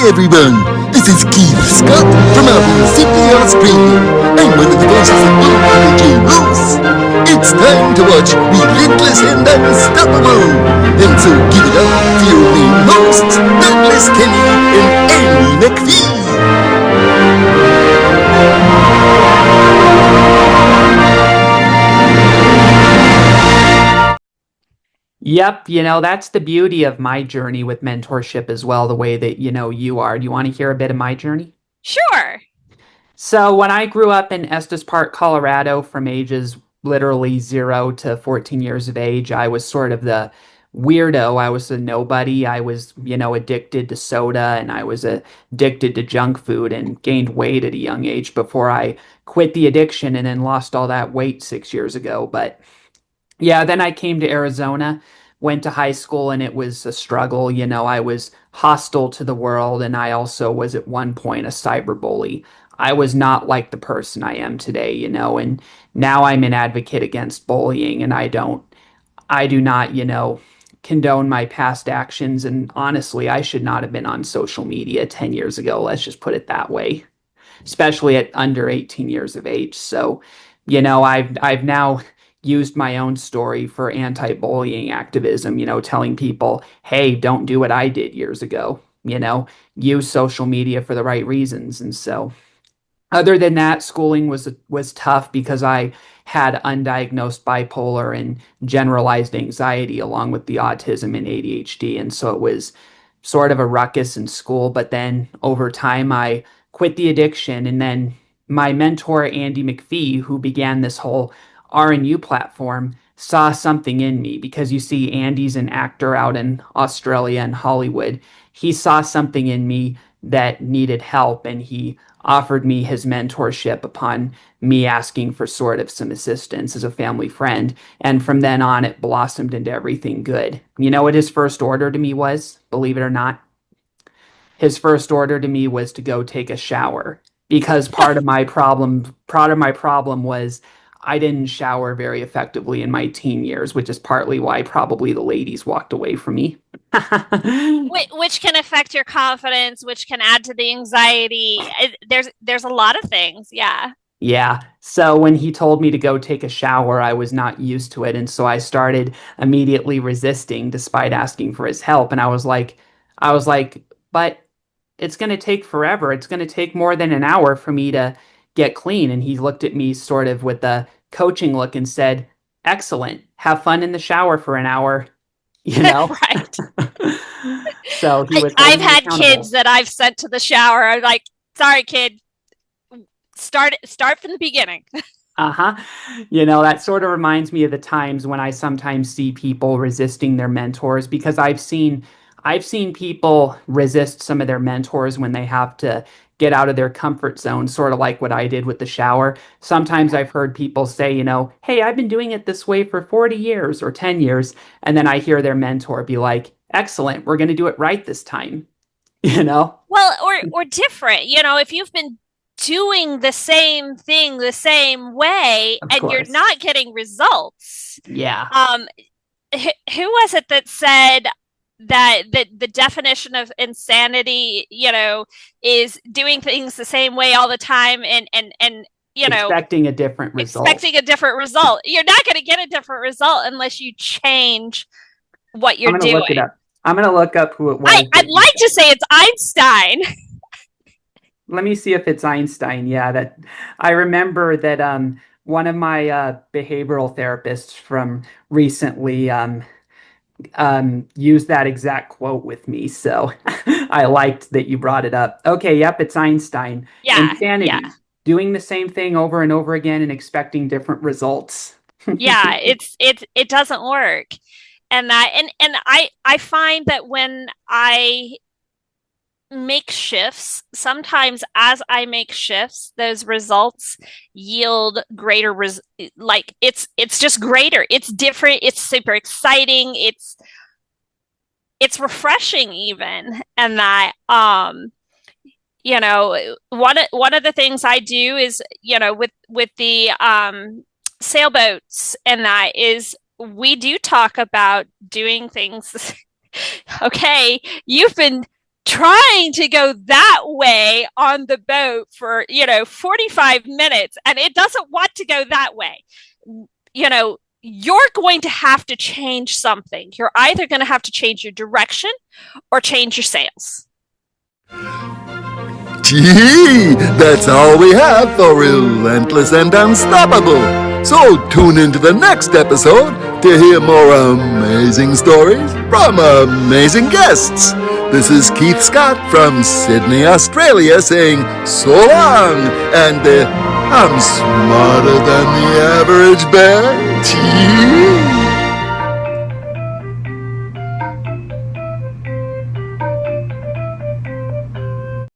everyone, this is Keith Scott from Apple City, Australia. I'm one of the voices of Bull Energy Moose. It's time to watch Relentless and Unstoppable. And so give it up for your main hosts, Douglas Kelly and Andy McPhee. Yep, that's the beauty of my journey with mentorship as well, the way that, you are. Do you want to hear a bit of my journey? Sure. So, when I grew up in Estes Park, Colorado, from ages literally 0 to 14 years of age, I was sort of the weirdo. I was a nobody. I was, addicted to soda and I was addicted to junk food and gained weight at a young age before I quit the addiction and then lost all that weight 6 years ago. But yeah, then I came to Arizona, went to high school, and it was a struggle. I was hostile to the world, and I also was at one point a cyberbully. I was not like the person I am today, and now I'm an advocate against bullying, and I do not, condone my past actions. And honestly, I should not have been on social media 10 years ago. Let's just put it that way, especially at under 18 years of age. So, I've now used my own story for anti-bullying activism, telling people, hey, don't do what I did years ago, use social media for the right reasons. And so other than that, schooling was tough because I had undiagnosed bipolar and generalized anxiety along with the autism and ADHD. And so it was sort of a ruckus in school. But then over time, I quit the addiction. And then my mentor, Andy McPhee, who began this whole RNU platform, saw something in me because you see, Andy's an actor out in Australia and Hollywood. He saw something in me that needed help, and he offered me his mentorship upon me asking for sort of some assistance as a family friend. And from then on, it blossomed into everything good. You know what his first order to me was? Believe it or not, his first order to me was to go take a shower because part of my problem was I didn't shower very effectively in my teen years, which is partly why probably the ladies walked away from me. Which can affect your confidence, which can add to the anxiety. There's a lot of things. Yeah. Yeah. So when he told me to go take a shower, I was not used to it. And so I started immediately resisting despite asking for his help. And I was like, but it's going to take forever. It's going to take more than an hour for me to get clean. And he looked at me sort of with a coaching look and said, excellent. Have fun in the shower for an hour, you know? Right. So he was I've holding me had kids accountable. that I've sent to the shower. I'm like, sorry, kid, start from the beginning. Uh-huh. That sort of reminds me of the times when I sometimes see people resisting their mentors because I've seen people resist some of their mentors when they have to get out of their comfort zone, sort of like what I did with the shower. Sometimes I've heard people say, hey, I've been doing it this way for 40 years or 10 years, and then I hear their mentor be like, excellent, we're going to do it right this time, you know? Well, or different. If you've been doing the same thing the same way Of and you're course. not getting results, Yeah, um, who was it that said that the definition of insanity, is doing things the same way all the time and expecting a different result. expecting a different result. You're not going to get a different result unless you change what I'm you're going to look it doing. up. I'm going to look up who it I, was I'd that he like to said. say it's Einstein. Let me see if it's Einstein. Yeah, that I remember that one of my behavioral therapists from recently used that exact quote with me. So I liked that you brought it up. Okay, yep, it's Einstein. Yeah, yeah, Insanity, doing the same thing over and over again and expecting different results. yeah. It doesn't work. And I find that when I make shifts, sometimes as I make shifts, those results yield like it's just greater. It's different, it's super exciting, it's refreshing even. And that one of the things I do is, with the sailboats, and that is we do talk about doing things. Okay, you've been trying to go that way on the boat for, 45 minutes, and it doesn't want to go that way. You're going to have to change something. You're either going to have to change your direction or change your sails. Gee, that's all we have for Relentless and Unstoppable. So tune into the next episode to hear more amazing stories from amazing guests. This is Keith Scott from Sydney, Australia, saying so long, and I'm smarter than the average bear. Gee.